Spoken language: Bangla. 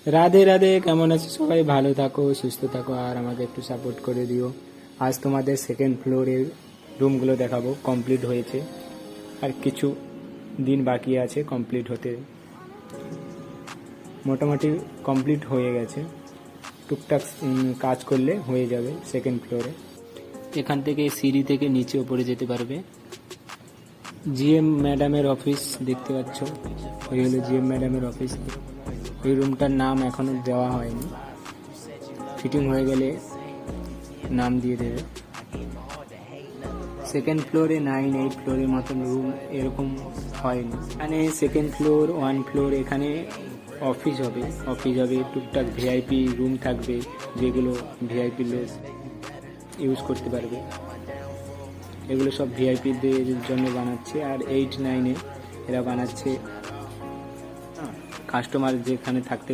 রাধে রাধে, কেমন আছো সবাই? ভালো থাকো, সুস্থ থাকো, আর আমাকে একটু সাপোর্ট করে দিও। আজ তোমাদের সেকেন্ড ফ্লোরের রুমগুলো দেখাবো। কমপ্লিট হয়েছে, আর কিছু দিন বাকি আছে কমপ্লিট হতে। মোটামুটি কমপ্লিট হয়ে গেছে, টুকটাক কাজ করলে হয়ে যাবে সেকেন্ড ফ্লোরে। এখান থেকে সিঁড়ি থেকে নিচে উপরে যেতে পারবে। জিএম ম্যাডামের অফিস দেখতে পাচ্ছ, ওই হলো জিএম ম্যাডামের অফিস। এই রুমটার নাম এখনো দেওয়া হয়নি, ফিটিং হয়ে গেলে নাম দিয়ে দেবে। সেকেন্ড ফ্লোরে 9-8 ফ্লোরের মতন রুম এরকম হয়নি। এখানে সেকেন্ড ফ্লোর, 1 ফ্লোর, এখানে অফিস হবে। টুকটাক ভিআইপি রুম থাকবে, যেগুলো ভিআইপি লোক ইউজ করতে পারবে। এগুলো সব ভিআইপিদের জন্য বানাচ্ছে। আর 8-9-এ এরা বানাচ্ছে কাস্টমার যেখানে থাকতে